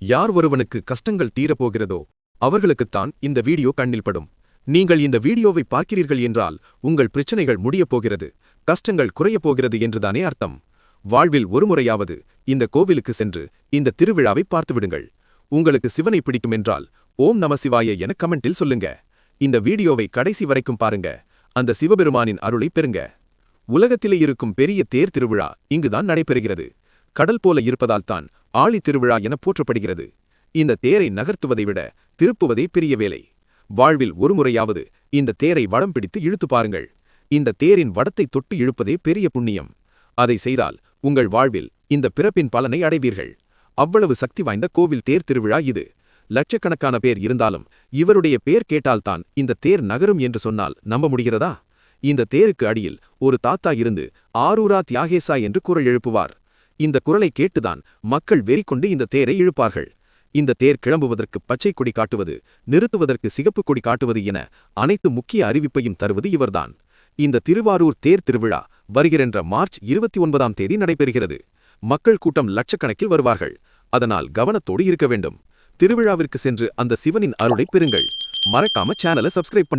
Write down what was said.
யார் ஒருவனுக்கு கஷ்டங்கள் தீரப்போகிறதோ அவர்களுக்குத்தான் இந்த வீடியோ கண்ணில் படும். நீங்கள் இந்த வீடியோவை பார்க்கிறீர்கள் என்றால் உங்கள் பிரச்சனைகள் முடியப் போகிறது, கஷ்டங்கள் குறையப் போகிறது என்றுதானே அர்த்தம். வாழ்வில் ஒருமுறையாவது இந்த கோவிலுக்கு சென்று இந்த திருவிழாவை பார்த்துவிடுங்கள். உங்களுக்கு சிவனை பிடிக்கும் என்றால் ஓம் நம சிவாய என கமெண்டில் சொல்லுங்க. இந்த வீடியோவை கடைசி வரைக்கும் பாருங்க. அந்த சிவபெருமானின் அருளை பெறுங்க. உலகத்திலே இருக்கும் பெரிய தேர் திருவிழா இங்குதான் நடைபெறுகிறது. கடல் போல இருப்பதால் தான் ஆழி திருவிழா என போற்றப்படுகிறது. இந்த தேரை நகர்த்துவதை விட திருப்புவதே பெரிய வேலை. வாழ்வில் ஒருமுறையாவது இந்த தேரை வடம் பிடித்து இழுத்து பாருங்கள். இந்த தேரின் வடத்தை தொட்டு இழுப்பதே பெரிய புண்ணியம். அதை செய்தால் உங்கள் வாழ்வில் இந்த பிறப்பின் பலனை அடைவீர்கள். அவ்வளவு சக்தி வாய்ந்த கோவில் தேர் திருவிழா இது. லட்சக்கணக்கான பேர் இருந்தாலும் இவருடைய பேர் கேட்டால்தான் இந்த தேர் நகரும் என்று சொன்னால் நம்ப முடிகிறதா? இந்த தேருக்கு அடியில் ஒரு தாத்தா இருந்து ஆரூரா தியாகேசா என்று குரல் எழுப்புவார். இந்த குரலை கேட்டுதான் மக்கள் வெறிக்கொண்டு இந்த தேரை இழுப்பார்கள். இந்த தேர் கிளம்புவதற்கு பச்சை கொடி காட்டுவது, நிறுத்துவதற்கு சிகப்பு கொடி காட்டுவது என அனைத்து முக்கிய அறிவிப்பையும் தருவது இவர்தான். இந்த திருவாரூர் தேர் திருவிழா வருகின்ற மார்ச் 29ஆம் தேதி நடைபெறுகிறது. மக்கள் கூட்டம் லட்சக்கணக்கில் வருவார்கள். அதனால் கவனத்தோடு இருக்க வேண்டும். திருவிழாவிற்கு சென்று அந்த சிவனின் அருளை பெறுங்கள். மறக்காம சேனலை சப்ஸ்கிரைப் பண்ணி